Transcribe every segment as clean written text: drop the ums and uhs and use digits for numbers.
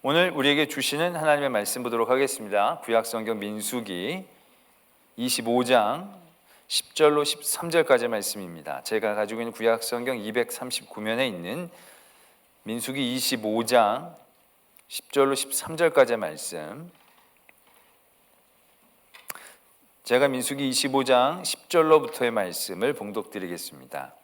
오늘 우리에게 주시는 하나님의 말씀 보도록 하겠습니다. 구약성경 민수기 25장 10절로 13절까지 말씀입니다. 제가 가지고 있는 구약성경 239면에 있는 민수기 25장 10절로 13절까지의 말씀, 제가 민수기 25장 10절로부터의 말씀을 봉독드리겠습니다.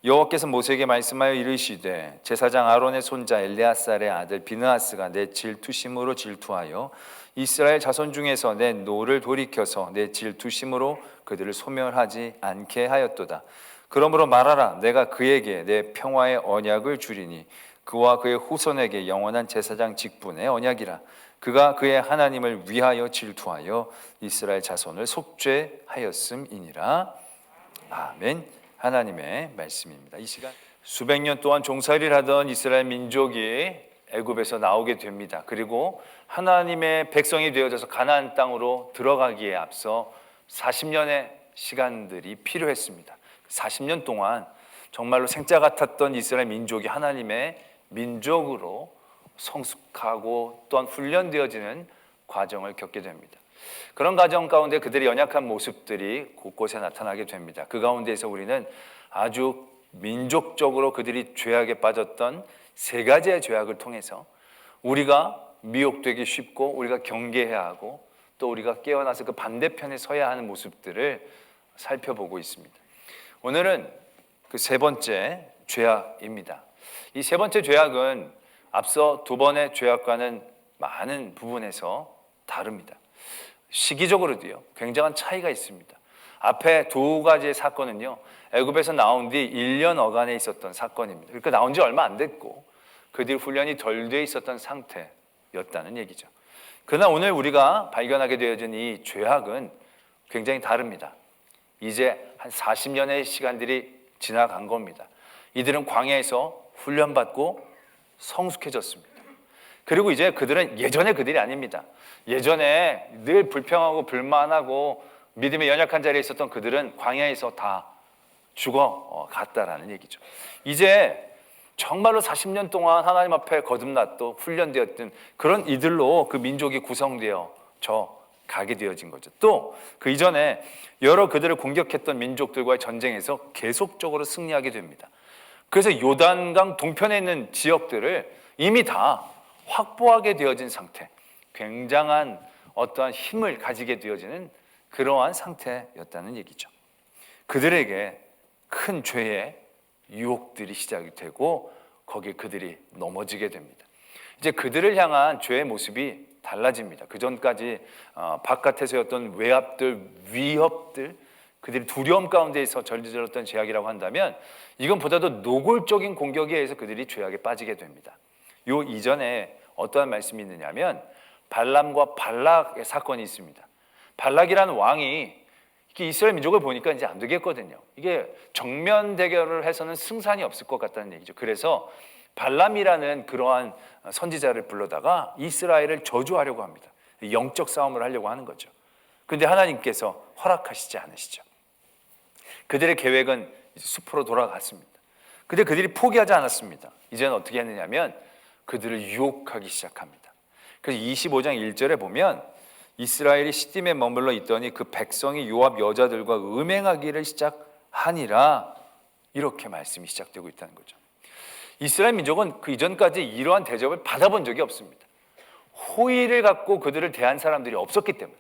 여호와께서 모세에게 말씀하여 이르시되 제사장 아론의 손자 엘레아살의 아들 비느하스가 내 질투심으로 질투하여 이스라엘 자손 중에서 내 노를 돌이켜서 내 질투심으로 그들을 소멸하지 않게 하였도다. 그러므로 말하라. 내가 그에게 내 평화의 언약을 주리니 그와 그의 후손에게 영원한 제사장 직분의 언약이라. 그가 그의 하나님을 위하여 질투하여 이스라엘 자손을 속죄하였음이니라. 아멘. 하나님의 말씀입니다. 이 시간 수백 년 동안 종살이를 하던 이스라엘 민족이 애굽에서 나오게 됩니다. 그리고 하나님의 백성이 되어져서 가나안 땅으로 들어가기에 앞서 40년의 시간들이 필요했습니다. 40년 동안 정말로 생짜 같았던 이스라엘 민족이 하나님의 민족으로 성숙하고 또한 훈련되어지는 과정을 겪게 됩니다. 그런 과정 가운데 그들의 연약한 모습들이 곳곳에 나타나게 됩니다. 그 가운데에서 우리는 아주 민족적으로 그들이 죄악에 빠졌던 세 가지의 죄악을 통해서 우리가 미혹되기 쉽고 우리가 경계해야 하고 또 우리가 깨어나서 그 반대편에 서야 하는 모습들을 살펴보고 있습니다. 오늘은 그 세 번째 죄악입니다. 이 세 번째 죄악은 앞서 두 번의 죄악과는 많은 부분에서 다릅니다. 시기적으로도요, 굉장한 차이가 있습니다. 앞에 두 가지의 사건은요, 애굽에서 나온 뒤 1년 어간에 있었던 사건입니다. 그러니까 나온 지 얼마 안 됐고 그들 훈련이 덜 돼 있었던 상태였다는 얘기죠. 그러나 오늘 우리가 발견하게 되어진 이 죄악은 굉장히 다릅니다. 이제 한 40년의 시간들이 지나간 겁니다. 이들은 광야에서 훈련받고 성숙해졌습니다. 그리고 이제 그들은 예전의 그들이 아닙니다. 예전에 늘 불평하고 불만하고 믿음의 연약한 자리에 있었던 그들은 광야에서 다 죽어갔다라는 얘기죠. 이제 정말로 40년 동안 하나님 앞에 거듭났고 훈련되었던 그런 이들로 그 민족이 구성되어져 가게 되어진 거죠. 또 그 이전에 여러 그들을 공격했던 민족들과의 전쟁에서 계속적으로 승리하게 됩니다. 그래서 요단강 동편에 있는 지역들을 이미 다 확보하게 되어진 상태, 굉장한 어떠한 힘을 가지게 되어지는 그러한 상태였다는 얘기죠. 그들에게 큰 죄의 유혹들이 시작이 되고 거기에 그들이 넘어지게 됩니다. 이제 그들을 향한 죄의 모습이 달라집니다. 그전까지 바깥에서였던 외압들, 위협들, 그들이 두려움 가운데에서 저질렀던 죄악이라고 한다면 이건 보다도 노골적인 공격에 의해서 그들이 죄악에 빠지게 됩니다. 요 이전에 어떠한 말씀이 있느냐면 발람과 발락의 사건이 있습니다. 발락이라는 왕이 이스라엘 민족을 보니까 이제 안 되겠거든요. 이게 정면 대결을 해서는 승산이 없을 것 같다는 얘기죠. 그래서 발람이라는 그러한 선지자를 불러다가 이스라엘을 저주하려고 합니다. 영적 싸움을 하려고 하는 거죠. 그런데 하나님께서 허락하시지 않으시죠. 그들의 계획은 숲으로 돌아갔습니다. 그런데 그들이 포기하지 않았습니다. 이제는 어떻게 했느냐면 그들을 유혹하기 시작합니다. 그래서 25장 1절에 보면 이스라엘이 시딤에 머물러 있더니 그 백성이 요압 여자들과 음행하기를 시작하니라, 이렇게 말씀이 시작되고 있다는 거죠. 이스라엘 민족은 그 이전까지 이러한 대접을 받아본 적이 없습니다. 호의를 갖고 그들을 대한 사람들이 없었기 때문에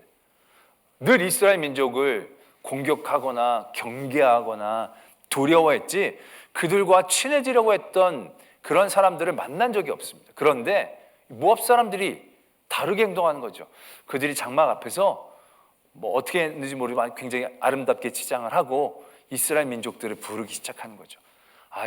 늘 이스라엘 민족을 공격하거나 경계하거나 두려워했지 그들과 친해지려고 했던 그런 사람들을 만난 적이 없습니다. 그런데 모압 사람들이 다르게 행동하는 거죠. 그들이 장막 앞에서 어떻게 했는지 모르지만 굉장히 아름답게 치장을 하고 이스라엘 민족들을 부르기 시작하는 거죠.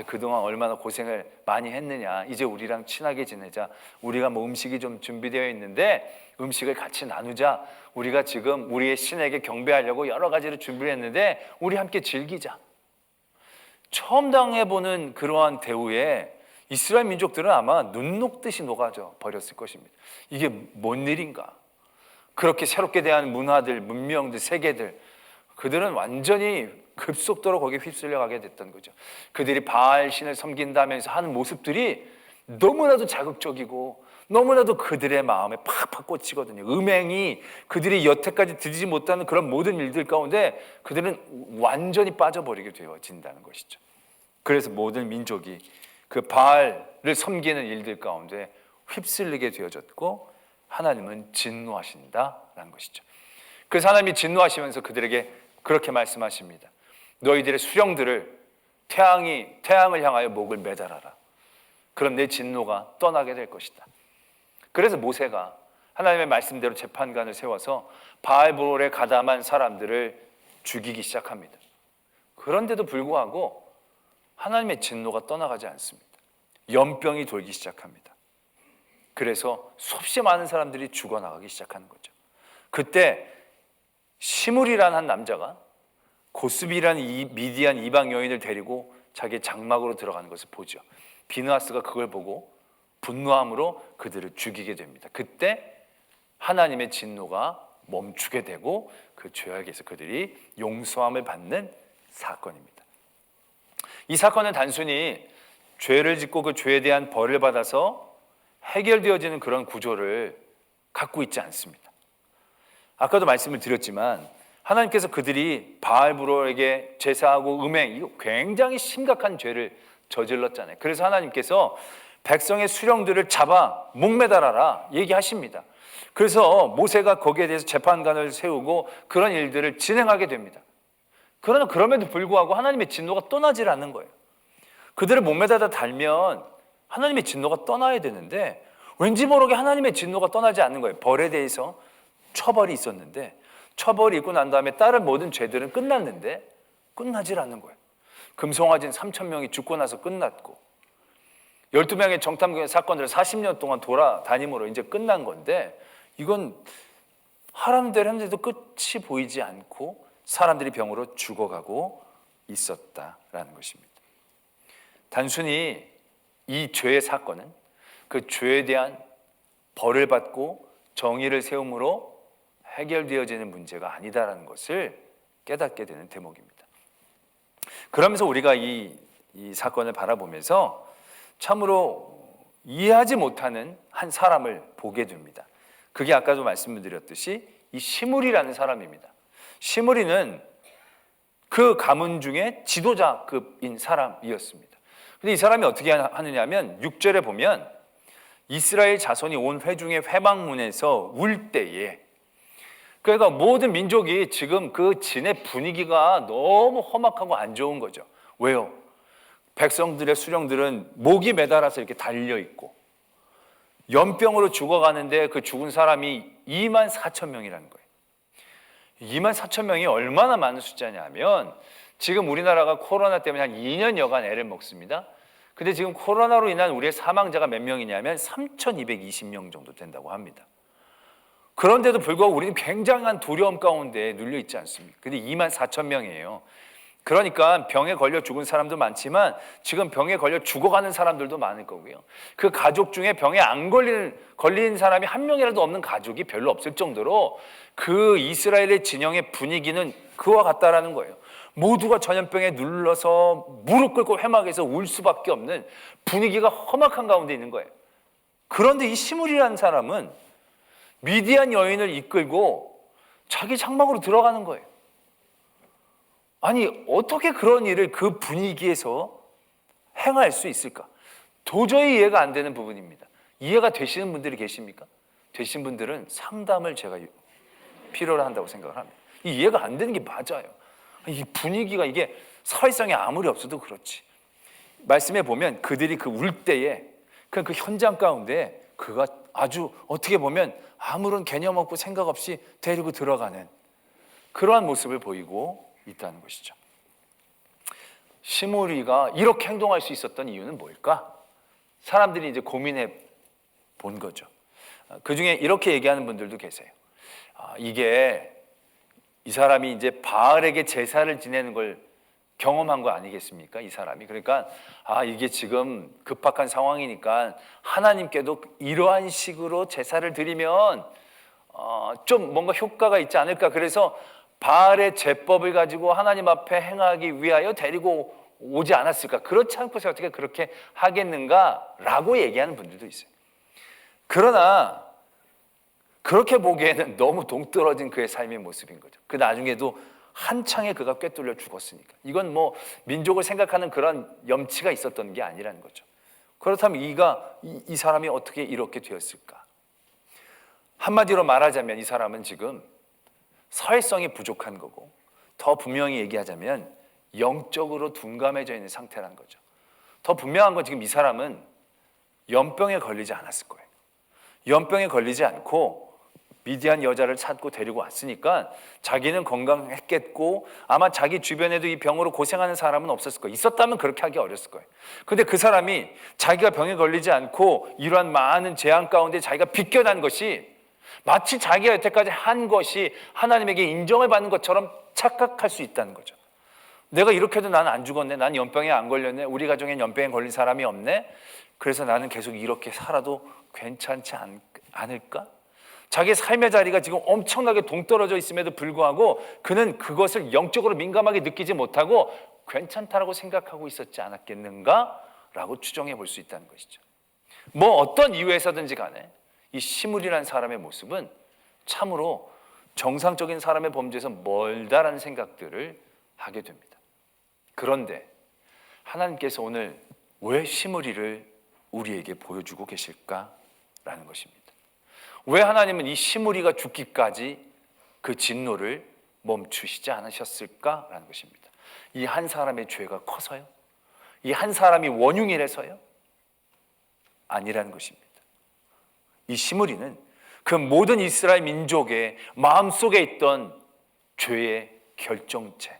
그동안 얼마나 고생을 많이 했느냐, 이제 우리랑 친하게 지내자. 우리가 음식이 좀 준비되어 있는데 음식을 같이 나누자. 우리가 지금 우리의 신에게 경배하려고 여러 가지를 준비를 했는데 우리 함께 즐기자. 처음 당해보는 그러한 대우에 이스라엘 민족들은 아마 눈 녹듯이 녹아져 버렸을 것입니다. 이게 뭔 일인가? 그렇게 새롭게 대한 문화들, 문명들, 세계들, 그들은 완전히 급속도로 거기에 휩쓸려 가게 됐던 거죠. 그들이 바알 신을 섬긴다면서 하는 모습들이 너무나도 자극적이고 너무나도 그들의 마음에 팍팍 꽂히거든요. 음행이 그들이 여태까지 드리지 못하는 그런 모든 일들 가운데 그들은 완전히 빠져버리게 되어진다는 것이죠. 그래서 모든 민족이 그 바알을 섬기는 일들 가운데 휩쓸리게 되어졌고 하나님은 진노하신다라는 것이죠. 그래서 하나님이 진노하시면서 그들에게 그렇게 말씀하십니다. 너희들의 수령들을 태양을 향하여 목을 매달아라. 그럼 내 진노가 떠나게 될 것이다. 그래서 모세가 하나님의 말씀대로 재판관을 세워서 바알볼에 가담한 사람들을 죽이기 시작합니다. 그런데도 불구하고 하나님의 진노가 떠나가지 않습니다. 연병이 돌기 시작합니다. 그래서 수없이 많은 사람들이 죽어나가기 시작하는 거죠. 그때 시므리라는 한 남자가 고스비라는 이 미디안 이방 여인을 데리고 자기 장막으로 들어가는 것을 보죠. 비느하스가 그걸 보고 분노함으로 그들을 죽이게 됩니다. 그때 하나님의 진노가 멈추게 되고 그 죄악에서 그들이 용서함을 받는 사건입니다. 이 사건은 단순히 죄를 짓고 그 죄에 대한 벌을 받아서 해결되어지는 그런 구조를 갖고 있지 않습니다. 아까도 말씀을 드렸지만 하나님께서 그들이 바알브로에게 제사하고 음행, 이거 굉장히 심각한 죄를 저질렀잖아요. 그래서 하나님께서 백성의 수령들을 잡아 목매달아라 얘기하십니다. 그래서 모세가 거기에 대해서 재판관을 세우고 그런 일들을 진행하게 됩니다. 그러나 그럼에도 불구하고 하나님의 진노가 떠나질 않는 거예요. 그들을 목매달아 달면 하나님의 진노가 떠나야 되는데 왠지 모르게 하나님의 진노가 떠나지 않는 거예요. 벌에 대해서 처벌이 있었는데 처벌이 있고 난 다음에 다른 모든 죄들은 끝났는데 끝나질 않는 거예요. 금송아진 3,000명이 죽고 나서 끝났고 12명의 정탐꾼의 사건들을 40년 동안 돌아다님으로 이제 끝난 건데 이건 하라는 대로 했는데도 끝이 보이지 않고 사람들이 병으로 죽어가고 있었다라는 것입니다. 단순히 이 죄의 사건은 그 죄에 대한 벌을 받고 정의를 세움으로 해결되어지는 문제가 아니다라는 것을 깨닫게 되는 대목입니다. 그러면서 우리가 이 사건을 바라보면서 참으로 이해하지 못하는 한 사람을 보게 됩니다. 그게 아까도 말씀드렸듯이 이 시므리라는 사람입니다. 시므리는 그 가문 중에 지도자급인 사람이었습니다. 근데 이 사람이 어떻게 하느냐면 6절에 보면 이스라엘 자손이 온 회중의 회막문에서 울 때에 그러니까 모든 민족이 지금 그 진의 분위기가 너무 험악하고 안 좋은 거죠. 왜요? 백성들의 수령들은 목이 매달아서 이렇게 달려있고 연병으로 죽어가는데 그 죽은 사람이 24,000명이라는 거예요. 24,000명이 얼마나 많은 숫자냐면 지금 우리나라가 코로나 때문에 한 2년여간 애를 먹습니다. 근데 지금 코로나로 인한 우리의 사망자가 몇 명이냐면 3,220명 정도 된다고 합니다. 그런데도 불구하고 우리는 굉장한 두려움 가운데 눌려 있지 않습니까? 근데 24,000명이에요. 그러니까 병에 걸려 죽은 사람도 많지만 지금 병에 걸려 죽어가는 사람들도 많을 거고요. 그 가족 중에 병에 안 걸린 사람이 한 명이라도 없는 가족이 별로 없을 정도로 그 이스라엘의 진영의 분위기는 그와 같다라는 거예요. 모두가 전염병에 눌러서 무릎 꿇고 회막에서 울 수밖에 없는 분위기가 험악한 가운데 있는 거예요. 그런데 이 시므리라는 사람은 미디안 여인을 이끌고 자기 장막으로 들어가는 거예요. 아니 어떻게 그런 일을 그 분위기에서 행할 수 있을까? 도저히 이해가 안 되는 부분입니다. 이해가 되시는 분들이 계십니까? 되신 분들은 상담을 제가 필요로 한다고 생각을 합니다. 이해가 안 되는 게 맞아요. 이 분위기가 이게 사회성이 아무리 없어도 그렇지. 말씀해 보면 그들이 그 울 때에 그 현장 가운데 그가 아주 어떻게 보면 아무런 개념 없고 생각 없이 데리고 들어가는 그러한 모습을 보이고 있다는 것이죠. 시므리가 이렇게 행동할 수 있었던 이유는 뭘까? 사람들이 이제 고민해 본 거죠. 그 중에 이렇게 얘기하는 분들도 계세요. 이게 이 사람이 이제 바알에게 제사를 지내는 걸 경험한 거 아니겠습니까? 이 사람이. 그러니까 이게 지금 급박한 상황이니까 하나님께도 이러한 식으로 제사를 드리면 좀 뭔가 효과가 있지 않을까. 그래서 바알의 제법을 가지고 하나님 앞에 행하기 위하여 데리고 오지 않았을까. 그렇지 않고서 어떻게 그렇게 하겠는가 라고 얘기하는 분들도 있어요. 그러나 그렇게 보기에는 너무 동떨어진 그의 삶의 모습인 거죠. 그 나중에도 한창에 그가 꿰뚫려 죽었으니까. 이건 뭐 민족을 생각하는 그런 염치가 있었던 게 아니라는 거죠. 그렇다면 이 사람이 어떻게 이렇게 되었을까? 한마디로 말하자면 이 사람은 지금 사회성이 부족한 거고, 더 분명히 얘기하자면 영적으로 둔감해져 있는 상태라는 거죠. 더 분명한 건 지금 이 사람은 연병에 걸리지 않았을 거예요. 연병에 걸리지 않고 미디안 여자를 찾고 데리고 왔으니까 자기는 건강했겠고, 아마 자기 주변에도 이 병으로 고생하는 사람은 없었을 거예요. 있었다면 그렇게 하기 어렸을 거예요. 근데 그 사람이 자기가 병에 걸리지 않고 이러한 많은 재앙 가운데 자기가 비껴난 것이 마치 자기가 여태까지 한 것이 하나님에게 인정을 받는 것처럼 착각할 수 있다는 거죠. 내가 이렇게 해도 나는 안 죽었네, 난 연병에 안 걸렸네, 우리 가정엔 연병에 걸린 사람이 없네, 그래서 나는 계속 이렇게 살아도 괜찮지 않을까? 자기의 삶의 자리가 지금 엄청나게 동떨어져 있음에도 불구하고 그는 그것을 영적으로 민감하게 느끼지 못하고 괜찮다라고 생각하고 있었지 않았겠는가? 라고 추정해 볼 수 있다는 것이죠. 뭐 어떤 이유에서든지 간에 이 시므리라는 사람의 모습은 참으로 정상적인 사람의 범죄에서 멀다라는 생각들을 하게 됩니다. 그런데 하나님께서 오늘 왜 시므리를 우리에게 보여주고 계실까라는 것입니다. 왜 하나님은 이 시므리가 죽기까지 그 진노를 멈추시지 않으셨을까라는 것입니다. 이 한 사람의 죄가 커서요? 이 한 사람이 원흉이라서요? 아니라는 것입니다. 이 시므리는 그 모든 이스라엘 민족의 마음속에 있던 죄의 결정체였다는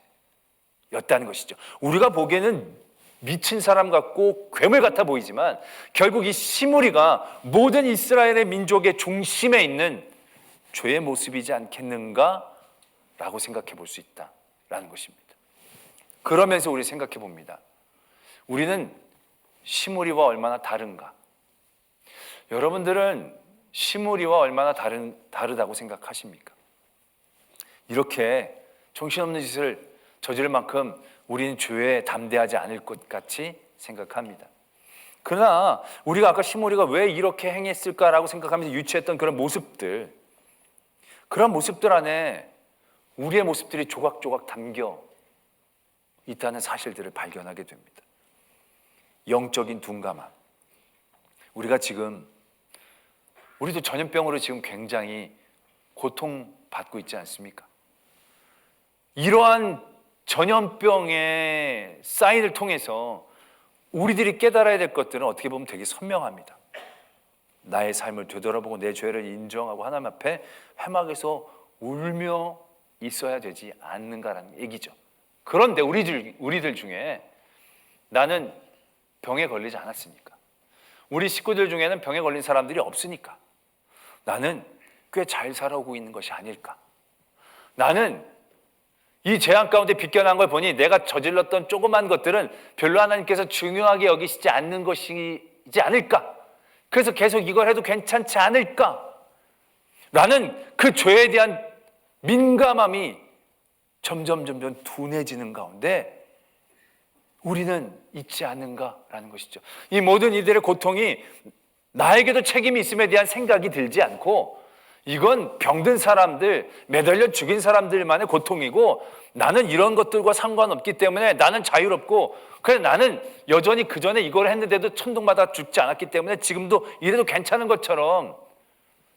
것이죠. 우리가 보기에는 미친 사람 같고 괴물 같아 보이지만 결국 이 시므리가 모든 이스라엘의 민족의 중심에 있는 죄의 모습이지 않겠는가라고 생각해 볼 수 있다라는 것입니다. 그러면서 우리 생각해 봅니다. 우리는 시므리와 얼마나 다른가? 여러분들은 시므리와 얼마나 다르다고 생각하십니까? 이렇게 정신없는 짓을 저지를 만큼 우리는 죄에 담대하지 않을 것 같이 생각합니다. 그러나 우리가 아까 시므리가 왜 이렇게 행했을까라고 생각하면서 유추했던 그런 모습들, 그런 모습들 안에 우리의 모습들이 조각조각 담겨 있다는 사실들을 발견하게 됩니다. 영적인 둔감함. 우리가 지금 우리도 전염병으로 지금 굉장히 고통받고 있지 않습니까? 이러한 전염병의 사인을 통해서 우리들이 깨달아야 될 것들은 어떻게 보면 되게 선명합니다. 나의 삶을 되돌아보고 내 죄를 인정하고 하나님 앞에 회막에서 울며 있어야 되지 않는가라는 얘기죠. 그런데 우리들 중에 나는 병에 걸리지 않았으니까, 우리 식구들 중에는 병에 걸린 사람들이 없으니까 나는 꽤 잘 살아오고 있는 것이 아닐까, 나는 이 재앙 가운데 비껴난 걸 보니 내가 저질렀던 조그만 것들은 별로 하나님께서 중요하게 여기시지 않는 것이지 않을까, 그래서 계속 이걸 해도 괜찮지 않을까, 라는 그 죄에 대한 민감함이 점점 둔해지는 가운데 우리는 있지 않는가라는 것이죠. 이 모든 이들의 고통이 나에게도 책임이 있음에 대한 생각이 들지 않고 이건 병든 사람들, 매달려 죽인 사람들만의 고통이고 나는 이런 것들과 상관없기 때문에 나는 자유롭고, 그래 나는 여전히 그전에 이걸 했는데도 천둥받아 죽지 않았기 때문에 지금도 이래도 괜찮은 것처럼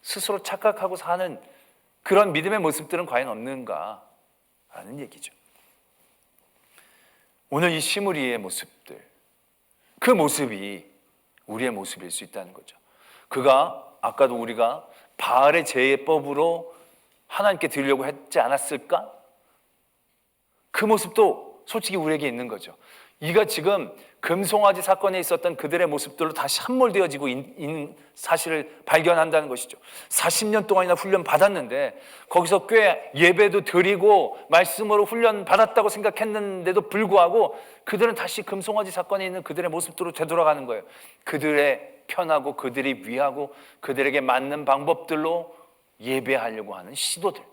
스스로 착각하고 사는 그런 믿음의 모습들은 과연 없는가 라는 얘기죠. 오늘 이 시므리의 모습들, 그 모습이 우리의 모습일 수 있다는 거죠. 그가 아까도 우리가 바알의 제법으로 하나님께 드리려고 했지 않았을까? 그 모습도 솔직히 우리에게 있는 거죠. 이가 지금 금송아지 사건에 있었던 그들의 모습들로 다시 함몰되어지고 있는 사실을 발견한다는 것이죠. 40년 동안이나 훈련 받았는데 거기서 꽤 예배도 드리고 말씀으로 훈련 받았다고 생각했는데도 불구하고 그들은 다시 금송아지 사건에 있는 그들의 모습들로 되돌아가는 거예요. 그들의 편하고 그들이 위하고 그들에게 맞는 방법들로 예배하려고 하는 시도들,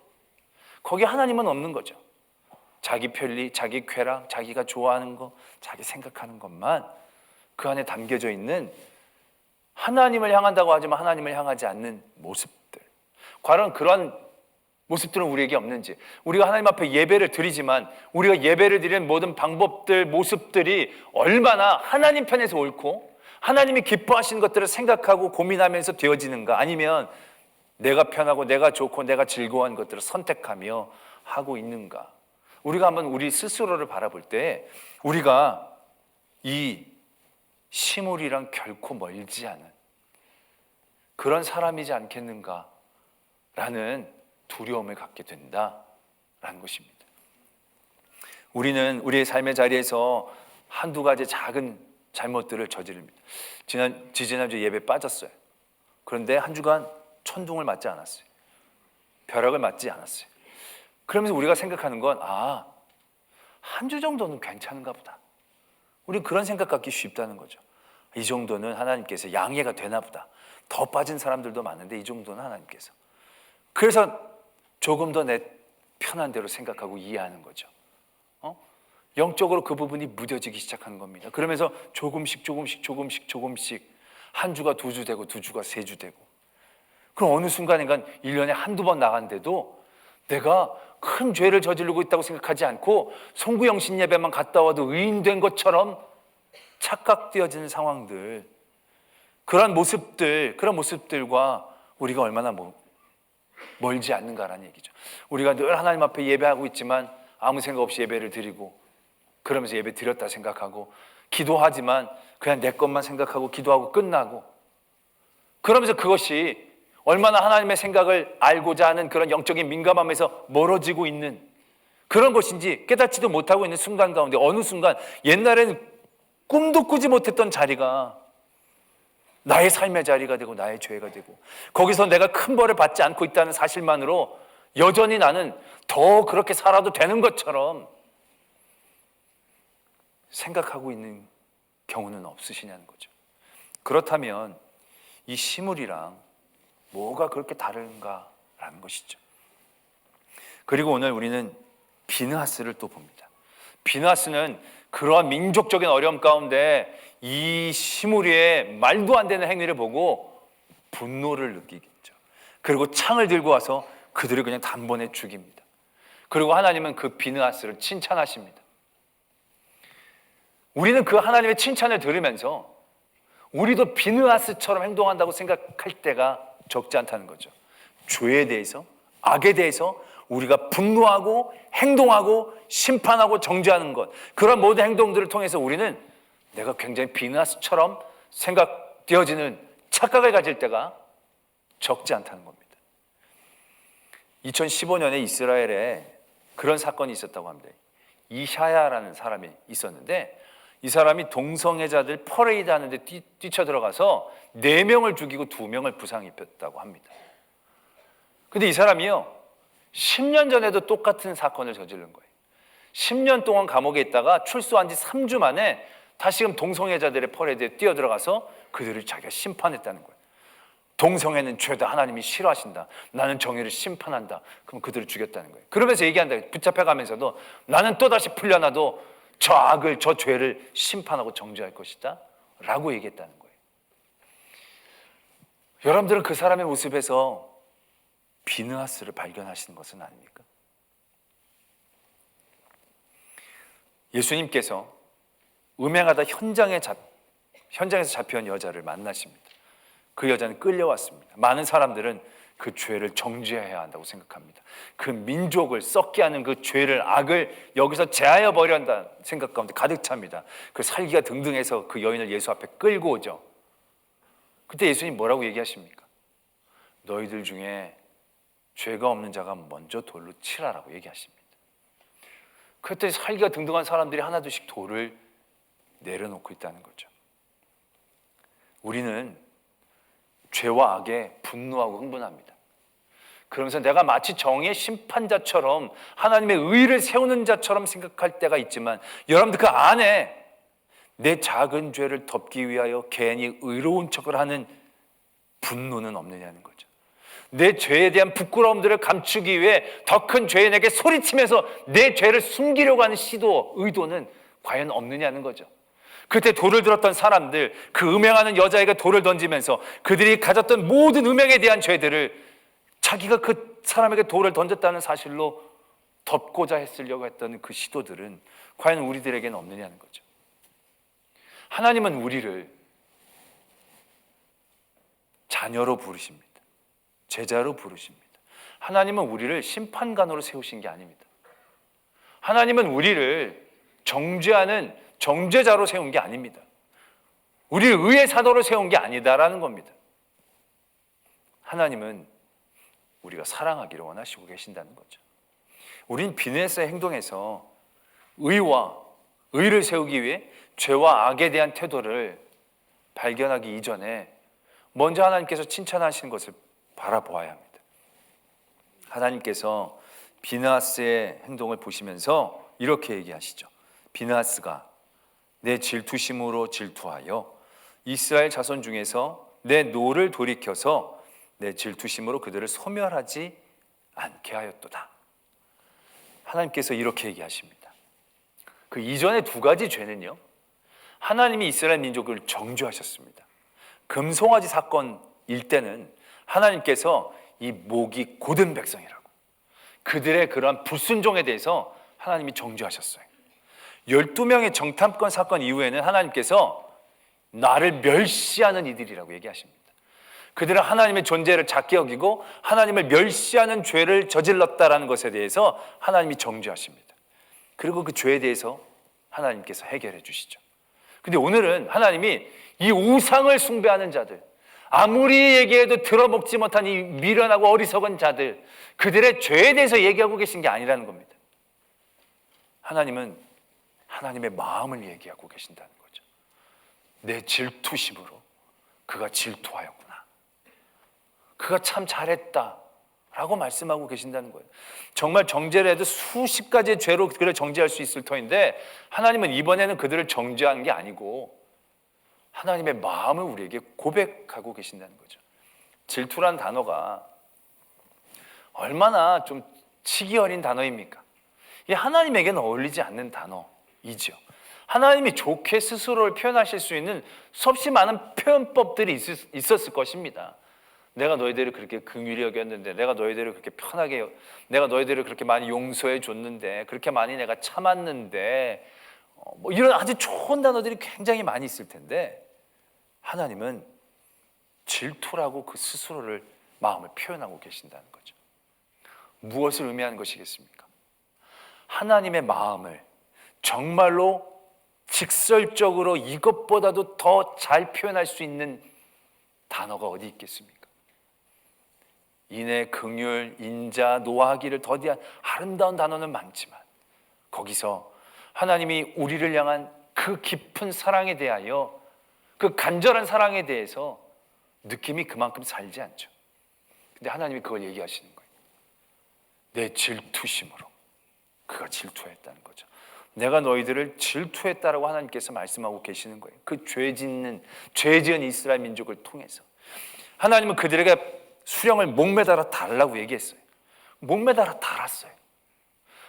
거기에 하나님은 없는 거죠. 자기 편리, 자기 쾌락, 자기가 좋아하는 것, 자기 생각하는 것만 그 안에 담겨져 있는 하나님을 향한다고 하지만 하나님을 향하지 않는 모습들, 과연 그런 모습들은 우리에게 없는지, 우리가 하나님 앞에 예배를 드리지만 우리가 예배를 드리는 모든 방법들, 모습들이 얼마나 하나님 편에서 옳고 하나님이 기뻐하시는 것들을 생각하고 고민하면서 되어지는가, 아니면 내가 편하고 내가 좋고 내가 즐거워하는 것들을 선택하며 하고 있는가. 우리가 한번 우리 스스로를 바라볼 때 우리가 이 시므리랑 결코 멀지 않은 그런 사람이지 않겠는가라는 두려움을 갖게 된다라는 것입니다. 우리는 우리의 삶의 자리에서 한두 가지 작은 잘못들을 저지릅니다. 지지난주 예배 빠졌어요. 그런데 한 주간 천둥을 맞지 않았어요. 벼락을 맞지 않았어요. 그러면서 우리가 생각하는 건 한 주 정도는 괜찮은가 보다. 우리 그런 생각 갖기 쉽다는 거죠. 이 정도는 하나님께서 양해가 되나 보다. 더 빠진 사람들도 많은데 이 정도는 하나님께서. 그래서 조금 더 내 편한 대로 생각하고 이해하는 거죠. 영적으로 그 부분이 무뎌지기 시작하는 겁니다. 그러면서 조금씩 한 주가 두 주 되고 두 주가 세 주 되고, 그럼 어느 순간인가 1년에 한두 번 나간데도 내가 큰 죄를 저지르고 있다고 생각하지 않고 송구영신 예배만 갔다 와도 의인된 것처럼 착각되어지는 상황들, 그런 모습들과 우리가 얼마나 멀지 않는가라는 얘기죠. 우리가 늘 하나님 앞에 예배하고 있지만 아무 생각 없이 예배를 드리고, 그러면서 예배 드렸다 생각하고, 기도하지만 그냥 내 것만 생각하고 기도하고 끝나고, 그러면서 그것이 얼마나 하나님의 생각을 알고자 하는 그런 영적인 민감함에서 멀어지고 있는 그런 것인지 깨닫지도 못하고 있는 순간 가운데, 어느 순간 옛날에는 꿈도 꾸지 못했던 자리가 나의 삶의 자리가 되고 나의 죄가 되고, 거기서 내가 큰 벌을 받지 않고 있다는 사실만으로 여전히 나는 더 그렇게 살아도 되는 것처럼 생각하고 있는 경우는 없으시냐는 거죠. 그렇다면 이 시므리랑 뭐가 그렇게 다른가라는 것이죠. 그리고 오늘 우리는 비느하스를 또 봅니다. 비느하스는 그러한 민족적인 어려움 가운데 이 시므리의 말도 안 되는 행위를 보고 분노를 느끼겠죠. 그리고 창을 들고 와서 그들을 그냥 단번에 죽입니다. 그리고 하나님은 그 비느하스를 칭찬하십니다. 우리는 그 하나님의 칭찬을 들으면서 우리도 비느하스처럼 행동한다고 생각할 때가 적지 않다는 거죠. 죄에 대해서, 악에 대해서 우리가 분노하고 행동하고 심판하고 정죄하는 것, 그런 모든 행동들을 통해서 우리는 내가 굉장히 비느하스처럼 생각되어지는 착각을 가질 때가 적지 않다는 겁니다. 2015년에 이스라엘에 그런 사건이 있었다고 합니다. 이샤야라는 사람이 있었는데, 이 사람이 동성애자들 퍼레이드 하는데 뛰쳐들어가서 4명을 죽이고 2명을 부상 입혔다고 합니다. 근데 이 사람이요, 10년 전에도 똑같은 사건을 저지른 거예요. 10년 동안 감옥에 있다가 출소한 지 3주 만에 다시금 동성애자들의 퍼레이드에 뛰어들어가서 그들을 자기가 심판했다는 거예요. 동성애는 죄다, 하나님이 싫어하신다, 나는 정의를 심판한다. 그럼 그들을 죽였다는 거예요. 그러면서 얘기한다. 붙잡혀가면서도 나는 또다시 풀려나도 저 악을, 저 죄를 심판하고 정죄할 것이다 라고 얘기했다는 거예요. 여러분들은 그 사람의 모습에서 비느하스를 발견하시는 것은 아닙니까? 예수님께서 음행하다 현장에서 잡혀온 여자를 만나십니다. 그 여자는 끌려왔습니다. 많은 사람들은 그 죄를 정죄해야 한다고 생각합니다. 그 민족을 썩게 하는 그 죄를, 악을 여기서 제하여 버려야 한다는 생각 가운데 가득 찹니다. 그 살기가 등등해서 그 여인을 예수 앞에 끌고 오죠. 그때 예수님 뭐라고 얘기하십니까? 너희들 중에 죄가 없는 자가 먼저 돌로 치라라고 얘기하십니다. 그때 살기가 등등한 사람들이 하나둘씩 돌을 내려놓고 있다는 거죠. 우리는 죄와 악에 분노하고 흥분합니다. 그러면서 내가 마치 정의의 심판자처럼, 하나님의 의를 세우는 자처럼 생각할 때가 있지만, 여러분들 그 안에 내 작은 죄를 덮기 위하여 괜히 의로운 척을 하는 분노는 없느냐는 거죠. 내 죄에 대한 부끄러움들을 감추기 위해 더 큰 죄인에게 소리치면서 내 죄를 숨기려고 하는 시도, 의도는 과연 없느냐는 거죠. 그때 돌을 들었던 사람들, 그 음행하는 여자에게 돌을 던지면서 그들이 가졌던 모든 음행에 대한 죄들을 자기가 그 사람에게 돌을 던졌다는 사실로 덮고자 했으려고 했던 그 시도들은 과연 우리들에게는 없느냐는 거죠. 하나님은 우리를 자녀로 부르십니다. 제자로 부르십니다. 하나님은 우리를 심판관으로 세우신 게 아닙니다. 하나님은 우리를 정죄하는 정죄자로 세운 게 아닙니다. 우리를 의의 사도로 세운 게 아니다라는 겁니다. 하나님은 우리가 사랑하기를 원하시고 계신다는 거죠. 우린 비느하스의 행동에서 의와 의를 세우기 위해 죄와 악에 대한 태도를 발견하기 이전에 먼저 하나님께서 칭찬하시는 것을 바라보아야 합니다. 하나님께서 비느하스의 행동을 보시면서 이렇게 얘기하시죠. 비느하스가 내 질투심으로 질투하여 이스라엘 자손 중에서 내 노를 돌이켜서 내 질투심으로 그들을 소멸하지 않게 하였도다. 하나님께서 이렇게 얘기하십니다. 그 이전의 두 가지 죄는요, 하나님이 이스라엘 민족을 정죄하셨습니다. 금송아지 사건일 때는 하나님께서 이 목이 곧은 백성이라고, 그들의 그러한 불순종에 대해서 하나님이 정죄하셨어요. 12명의 정탐권 사건 이후에는 하나님께서 나를 멸시하는 이들이라고 얘기하십니다. 그들은 하나님의 존재를 작게 여기고 하나님을 멸시하는 죄를 저질렀다라는 것에 대해서 하나님이 정죄하십니다. 그리고 그 죄에 대해서 하나님께서 해결해 주시죠. 근데 오늘은 하나님이 이 우상을 숭배하는 자들, 아무리 얘기해도 들어먹지 못한 이 미련하고 어리석은 자들, 그들의 죄에 대해서 얘기하고 계신 게 아니라는 겁니다. 하나님은 하나님의 마음을 얘기하고 계신다는 거죠. 내 질투심으로 그가 질투하였구나, 그가 참 잘했다 라고 말씀하고 계신다는 거예요. 정말 정죄를 해도 수십 가지의 죄로 그를 정죄할 수 있을 터인데 하나님은 이번에는 그들을 정죄한 게 아니고 하나님의 마음을 우리에게 고백하고 계신다는 거죠. 질투란 단어가 얼마나 좀 치기 어린 단어입니까? 이게 하나님에게는 어울리지 않는 단어이죠. 하나님이 좋게 스스로를 표현하실 수 있는 수없이 많은 표현법들이 있었을 것입니다. 내가 너희들을 그렇게 긍휼히 여겼는데, 내가 너희들을 그렇게 편하게, 내가 너희들을 그렇게 많이 용서해 줬는데, 그렇게 많이 내가 참았는데, 뭐 이런 아주 좋은 단어들이 굉장히 많이 있을 텐데, 하나님은 질투라고 그 스스로를 마음을 표현하고 계신다는 거죠. 무엇을 의미하는 것이겠습니까? 하나님의 마음을 정말로 직설적으로 이것보다도 더 잘 표현할 수 있는 단어가 어디 있겠습니까? 인애, 긍휼, 인자, 노하기를 더디한 아름다운 단어는 많지만 거기서 하나님이 우리를 향한 그 깊은 사랑에 대하여, 그 간절한 사랑에 대해서 느낌이 그만큼 살지 않죠. 근데 하나님이 그걸 얘기하시는 거예요. 내 질투심으로 그가 질투했다는 거죠. 내가 너희들을 질투했다라고 하나님께서 말씀하고 계시는 거예요. 그 죄 지은 이스라엘 민족을 통해서 하나님은 그들에게 수령을 목매달아 달라고 얘기했어요. 목매달아 달았어요.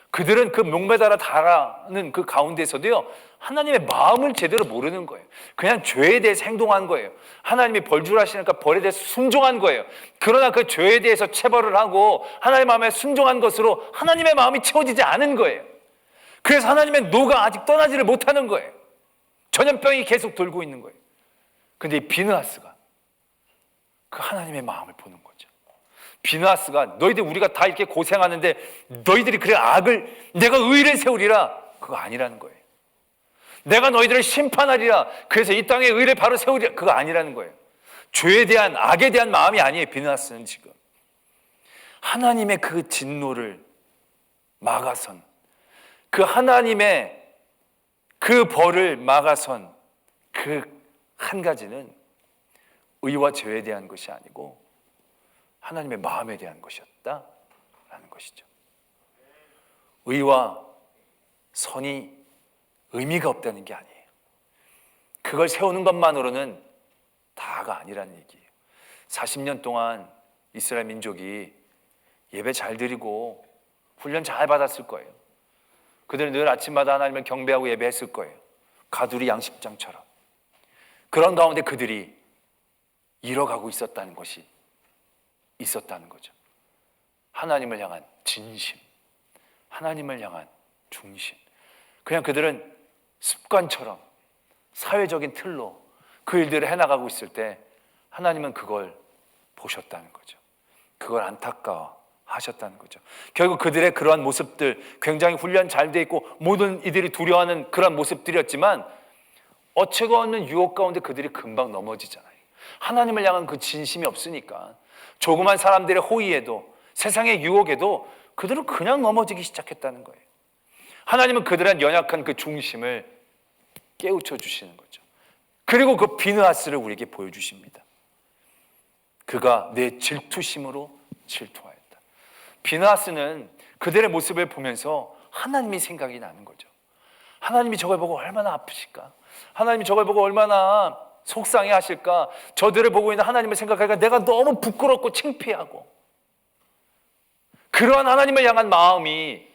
그들은 그 목매달아 달아는 그 가운데서도요, 하나님의 마음을 제대로 모르는 거예요. 그냥 죄에 대해서 행동한 거예요. 하나님이 벌주를 하시니까 벌에 대해서 순종한 거예요. 그러나 그 죄에 대해서 체벌을 하고 하나님의 마음에 순종한 것으로 하나님의 마음이 채워지지 않은 거예요. 그래서 하나님의 노가 아직 떠나지를 못하는 거예요. 전염병이 계속 돌고 있는 거예요. 근데 이 비느하스가 그 하나님의 마음을 보는 거죠. 비느하스가 너희들 우리가 다 이렇게 고생하는데 너희들이 그래 악을, 내가 의를 세우리라, 그거 아니라는 거예요. 내가 너희들을 심판하리라, 그래서 이 땅에 의를 바로 세우리라, 그거 아니라는 거예요. 죄에 대한, 악에 대한 마음이 아니에요. 비느하스는 지금 하나님의 그 진노를 막아선, 그 하나님의 그 벌을 막아선 그 한 가지는 의와 죄에 대한 것이 아니고 하나님의 마음에 대한 것이었다라는 것이죠. 의와 선이 의미가 없다는 게 아니에요. 그걸 세우는 것만으로는 다가 아니라는 얘기예요. 40년 동안 이스라엘 민족이 예배 잘 드리고 훈련 잘 받았을 거예요. 그들은 늘 아침마다 하나님을 경배하고 예배했을 거예요. 가두리 양식장처럼 그런 가운데 그들이 잃어가고 있었다는 것이 있었다는 거죠. 하나님을 향한 진심, 하나님을 향한 중심. 그냥 그들은 습관처럼 사회적인 틀로 그 일들을 해나가고 있을 때 하나님은 그걸 보셨다는 거죠. 그걸 안타까워하셨다는 거죠. 결국 그들의 그러한 모습들, 굉장히 훈련 잘 돼 있고 모든 이들이 두려워하는 그런 모습들이었지만 어처가 없는 유혹 가운데 그들이 금방 넘어지잖아요. 하나님을 향한 그 진심이 없으니까 조그만 사람들의 호의에도 세상의 유혹에도 그들은 그냥 넘어지기 시작했다는 거예요. 하나님은 그들의 연약한 그 중심을 깨우쳐 주시는 거죠. 그리고 그 비느하스를 우리에게 보여주십니다. 그가 내 질투심으로 질투하였다. 비느하스는 그들의 모습을 보면서 하나님이 생각이 나는 거죠. 하나님이 저걸 보고 얼마나 아프실까? 하나님이 저걸 보고 얼마나 속상해 하실까? 저들을 보고 있는 하나님을 생각하니까 내가 너무 부끄럽고 창피하고, 그러한 하나님을 향한 마음이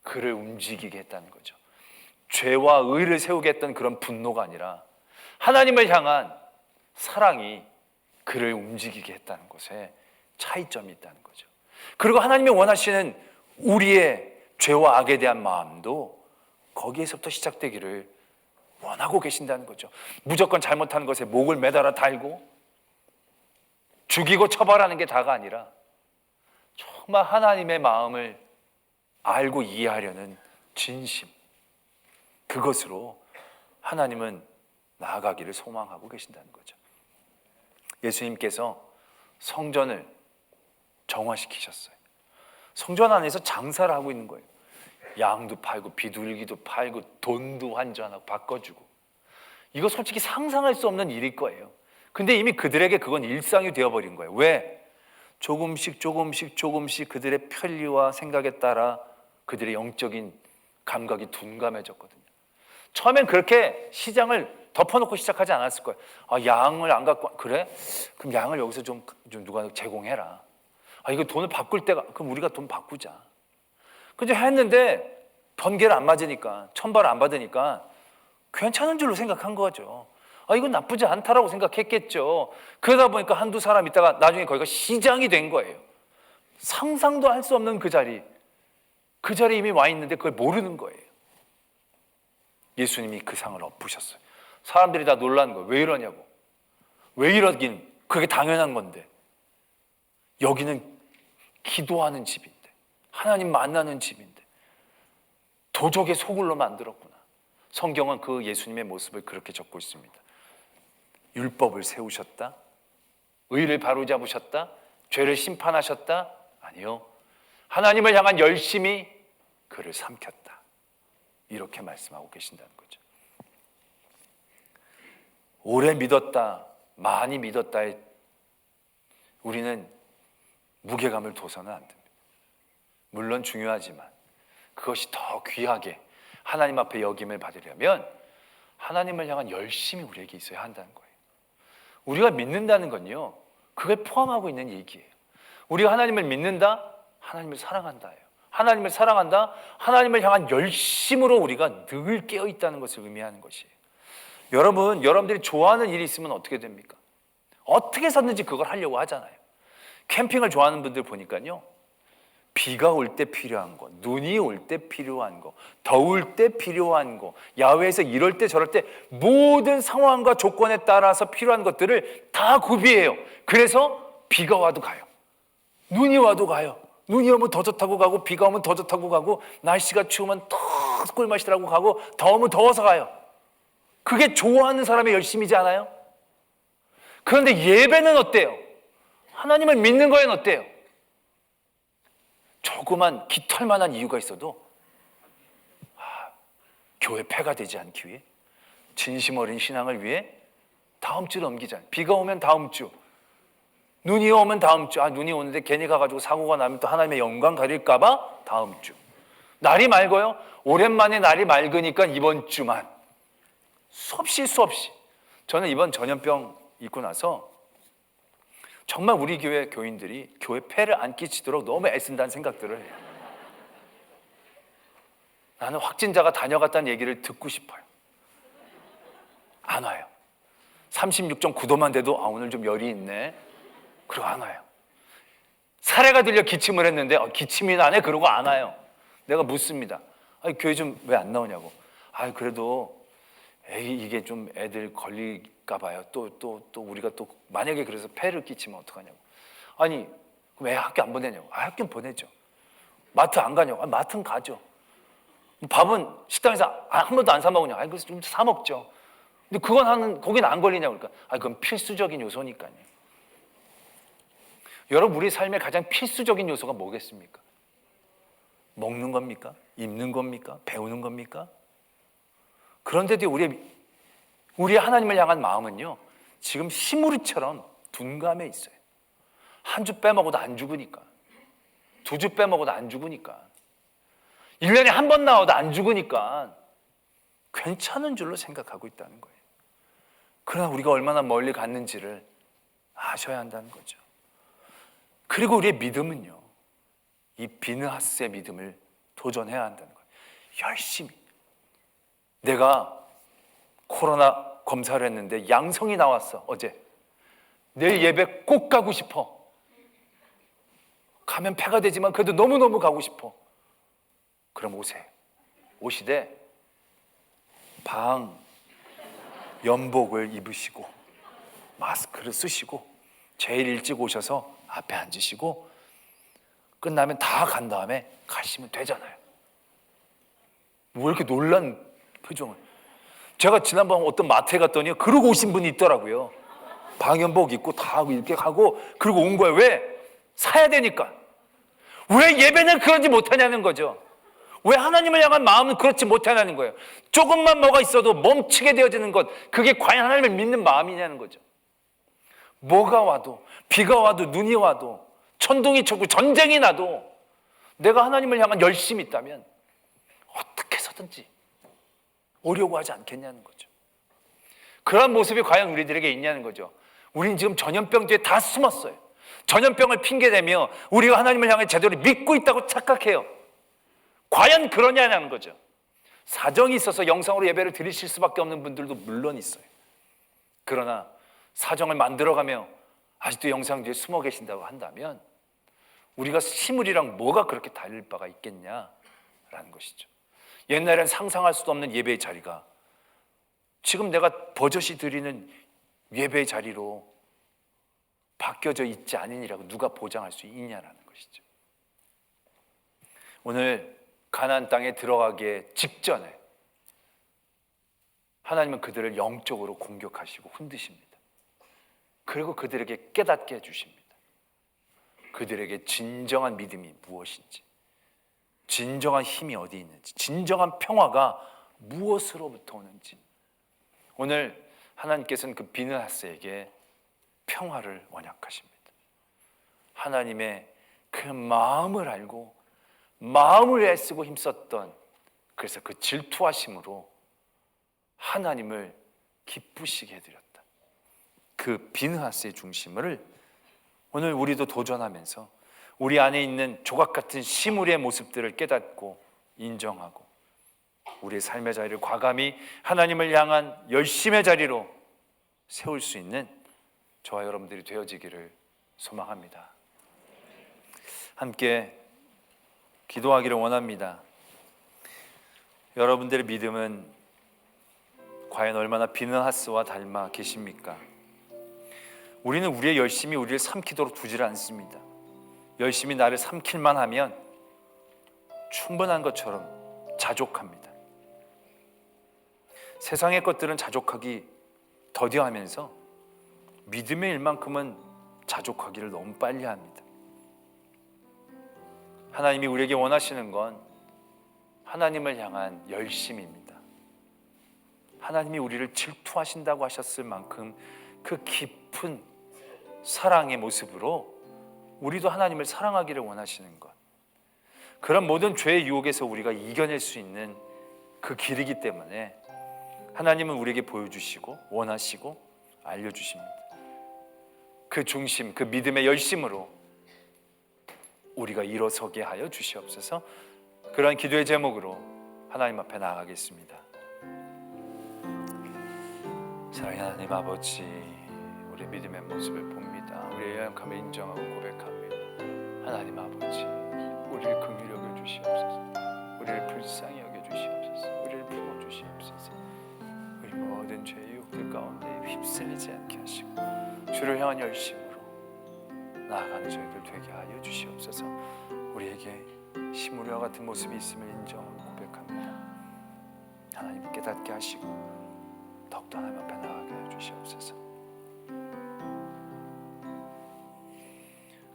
그를 움직이게 했다는 거죠. 죄와 의를 세우게 했던 그런 분노가 아니라 하나님을 향한 사랑이 그를 움직이게 했다는 것에 차이점이 있다는 거죠. 그리고 하나님이 원하시는 우리의 죄와 악에 대한 마음도 거기에서부터 시작되기를 원하고 계신다는 거죠. 무조건 잘못한 것에 목을 매달아 달고 죽이고 처벌하는 게 다가 아니라 정말 하나님의 마음을 알고 이해하려는 진심, 그것으로 하나님은 나아가기를 소망하고 계신다는 거죠. 예수님께서 성전을 정화시키셨어요. 성전 안에서 장사를 하고 있는 거예요. 양도 팔고 비둘기도 팔고 돈도 환전하고 바꿔주고, 이거 솔직히 상상할 수 없는 일일 거예요. 근데 이미 그들에게 그건 일상이 되어버린 거예요. 왜? 조금씩 그들의 편리와 생각에 따라 그들의 영적인 감각이 둔감해졌거든요. 처음엔 그렇게 시장을 덮어놓고 시작하지 않았을 거예요. 양을 안 갖고, 그래? 그럼 양을 여기서 좀 누가 제공해라. 이거 돈을 바꿀 때가, 그럼 우리가 돈 바꾸자. 근데 했는데 번개를 안 맞으니까, 천벌을 안 받으니까 괜찮은 줄로 생각한 거죠. 이건 나쁘지 않다라고 생각했겠죠. 그러다 보니까 한두 사람 있다가 나중에 거기가 시장이 된 거예요. 상상도 할 수 없는 그 자리에 이미 와 있는데 그걸 모르는 거예요. 예수님이 그 상을 엎으셨어요. 사람들이 다 놀라는 거예요. 왜 이러냐고. 왜 이러긴, 그게 당연한 건데. 여기는 기도하는 집인데, 하나님 만나는 집인데 도적의 소굴로 만들었구나. 성경은 그 예수님의 모습을 그렇게 적고 있습니다. 율법을 세우셨다? 의를 바로잡으셨다? 죄를 심판하셨다? 아니요. 하나님을 향한 열심이 그를 삼켰다. 이렇게 말씀하고 계신다는 거죠. 오래 믿었다, 많이 믿었다에 우리는 무게감을 둬서는 안 됩니다. 물론 중요하지만 그것이 더 귀하게 하나님 앞에 여김을 받으려면 하나님을 향한 열심이 우리에게 있어야 한다는 거예요. 우리가 믿는다는 건요, 그걸 포함하고 있는 얘기예요. 우리가 하나님을 믿는다, 하나님을 사랑한다예요. 하나님을 사랑한다, 하나님을 향한 열심으로 우리가 늘 깨어있다는 것을 의미하는 것이에요. 여러분들이 좋아하는 일이 있으면 어떻게 됩니까? 어떻게 해서든지 그걸 하려고 하잖아요. 캠핑을 좋아하는 분들 보니까요, 비가 올 때 필요한 거, 눈이 올 때 필요한 거, 더울 때 필요한 거, 야외에서 이럴 때 저럴 때 모든 상황과 조건에 따라서 필요한 것들을 다 구비해요. 그래서 비가 와도 가요. 눈이 와도 가요. 눈이 오면 더 좋다고 가고, 비가 오면 더 좋다고 가고, 날씨가 추우면 더 꿀맛이라고 가고, 더우면 더워서 가요. 그게 좋아하는 사람의 열심이지 않아요? 그런데 예배는 어때요? 하나님을 믿는 거에는 어때요? 조그만 깃털만한 이유가 있어도 교회 폐가 되지 않기 위해, 진심 어린 신앙을 위해 다음 주를 넘기자. 비가 오면 다음 주, 눈이 오면 다음 주. 눈이 오는데 괜히 가가지고 사고가 나면 또 하나님의 영광 가릴까 봐 다음 주. 날이 맑아요? 오랜만에 날이 맑으니까 이번 주만. 수없이 저는 이번 전염병 있고 나서 정말 우리 교회 교인들이 교회 폐를 안 끼치도록 너무 애쓴다는 생각들을 해요. 나는 확진자가 다녀갔다는 얘기를 듣고 싶어요. 안 와요. 36.9도만 돼도 오늘 좀 열이 있네. 그러고 안 와요. 사례가 들려 기침을 했는데 기침이 나네. 그러고 안 와요. 내가 묻습니다. 교회 좀 왜 안 나오냐고. 그래도 이게 좀 애들 걸릴까 봐요. 또 우리가 또 만약에 그래서 폐를 끼치면 어떡하냐고. 아니 왜 학교 안 보내냐고. 학교는 보내죠. 마트 안 가냐고. 마트는 가죠. 밥은 식당에서 한 번도 안 사 먹으냐고. 그래서 좀 사 먹죠. 근데 거기는 안 걸리냐고. 그러니까 그건 필수적인 요소니까요. 여러분, 우리 삶의 가장 필수적인 요소가 뭐겠습니까? 먹는 겁니까? 입는 겁니까? 배우는 겁니까? 그런데도 우리 하나님을 향한 마음은요, 지금 시무리처럼 둔감해 있어요. 한 주 빼먹어도 안 죽으니까. 2주 빼먹어도 안 죽으니까. 1년에 한 번 나와도 안 죽으니까 괜찮은 줄로 생각하고 있다는 거예요. 그러나 우리가 얼마나 멀리 갔는지를 아셔야 한다는 거죠. 그리고 우리의 믿음은요, 이 비느하스의 믿음을 도전해야 한다는 거예요. 열심히. 내가 코로나 검사를 했는데 양성이 나왔어, 어제. 내일 예배 꼭 가고 싶어. 가면 폐가 되지만 그래도 너무너무 가고 싶어. 그럼 오세요. 오시되 방 연복을 입으시고 마스크를 쓰시고 제일 일찍 오셔서 앞에 앉으시고 끝나면 다 간 다음에 가시면 되잖아요. 왜 이렇게 놀란 표정을. 제가 지난번 어떤 마트에 갔더니 그러고 오신 분이 있더라고요. 방연복 입고 다 이렇게 가고 그러고 온 거예요. 왜? 사야 되니까. 왜 예배는 그러지 못하냐는 거죠. 왜 하나님을 향한 마음은 그렇지 못하냐는 거예요. 조금만 뭐가 있어도 멈추게 되어지는 것, 그게 과연 하나님을 믿는 마음이냐는 거죠. 뭐가 와도, 비가 와도, 눈이 와도, 천둥이 치고 전쟁이 나도 내가 하나님을 향한 열심이 있다면 어떻게 해서든지 오려고 하지 않겠냐는 거죠. 그런 모습이 과연 우리들에게 있냐는 거죠. 우린 지금 전염병 뒤에 다 숨었어요. 전염병을 핑계대며 우리가 하나님을 향해 제대로 믿고 있다고 착각해요. 과연 그러냐는 거죠. 사정이 있어서 영상으로 예배를 드리실 수밖에 없는 분들도 물론 있어요. 그러나 사정을 만들어가며 아직도 영상 뒤에 숨어 계신다고 한다면 우리가 시물이랑 뭐가 그렇게 다를 바가 있겠냐라는 것이죠. 옛날엔 상상할 수도 없는 예배의 자리가 지금 내가 버젓이 드리는 예배의 자리로 바뀌어져 있지 않으니라고 누가 보장할 수 있냐라는 것이죠. 오늘 가나안 땅에 들어가기에 직전에 하나님은 그들을 영적으로 공격하시고 흔드십니다. 그리고 그들에게 깨닫게 해주십니다. 그들에게 진정한 믿음이 무엇인지, 진정한 힘이 어디 있는지, 진정한 평화가 무엇으로부터 오는지. 오늘 하나님께서는 그 비느하스에게 평화를 원약하십니다. 하나님의 그 마음을 알고 마음을 애쓰고 힘썼던, 그래서 그 질투하심으로 하나님을 기쁘시게 해드렸다. 그 비느하스의 중심을 오늘 우리도 도전하면서 우리 안에 있는 조각 같은 시무리의 모습들을 깨닫고 인정하고 우리의 삶의 자리를 과감히 하나님을 향한 열심의 자리로 세울 수 있는 저와 여러분들이 되어지기를 소망합니다. 함께 기도하기를 원합니다. 여러분들의 믿음은 과연 얼마나 비느하스와 닮아 계십니까? 우리는 우리의 열심이 우리를 삼키도록 두질 않습니다. 열심히 나를 삼킬만 하면 충분한 것처럼 자족합니다. 세상의 것들은 자족하기 더디하면서 믿음의 일만큼은 자족하기를 너무 빨리 합니다. 하나님이 우리에게 원하시는 건 하나님을 향한 열심입니다. 하나님이 우리를 질투하신다고 하셨을 만큼 그 깊은 사랑의 모습으로 우리도 하나님을 사랑하기를 원하시는 것, 그런 모든 죄의 유혹에서 우리가 이겨낼 수 있는 그 길이기 때문에 하나님은 우리에게 보여주시고 원하시고 알려주십니다. 그 중심, 그 믿음의 열심으로 우리가 일어서게 하여 주시옵소서. 그러한 기도의 제목으로 하나님 앞에 나아가겠습니다. 사랑하는 하나님 아버지, 우리 믿음의 모습을 봅니다. 우리의 연약함을 인정하고 고백합니다. 하나님 아버지, 우리를 긍휼히 여겨주시옵소서. 우리를 불쌍히 여겨주시옵소서. 우리를 품어주시옵소서. 우리 모든 죄의 욕들 가운데 휩쓸리지 않게 하시고 주를 향한 열심으로 나아가는 저희들 되게 하여 주시옵소서. 우리에게 시므리와 같은 모습이 있음을 인정하고 고백합니다. 하나님 깨닫게 하시고 더욱더 하나님 앞에 나아가게 하여 주시옵소서.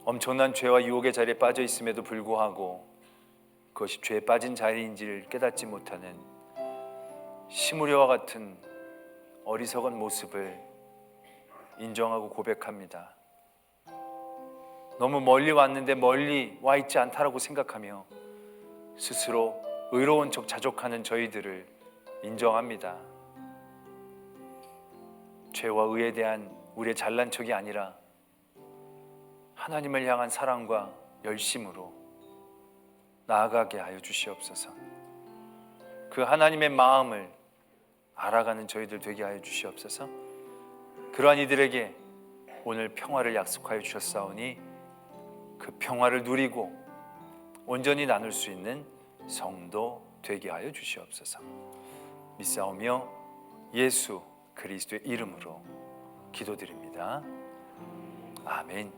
엄청난 죄와 유혹의 자리에 빠져 있음에도 불구하고 그것이 죄에 빠진 자리인지를 깨닫지 못하는 시므리와 같은 어리석은 모습을 인정하고 고백합니다. 너무 멀리 왔는데 멀리 와 있지 않다라고 생각하며 스스로 의로운 척 자족하는 저희들을 인정합니다. 죄와 의에 대한 우리의 잘난 척이 아니라 하나님을 향한 사랑과 열심으로 나아가게 하여 주시옵소서. 그 하나님의 마음을 알아가는 저희들 되게 하여 주시옵소서. 그러한 이들에게 오늘 평화를 약속하여 주셨사오니 그 평화를 누리고 온전히 나눌 수 있는 성도 되게 하여 주시옵소서. 믿사오며 예수 그리스도의 이름으로 기도드립니다. 아멘.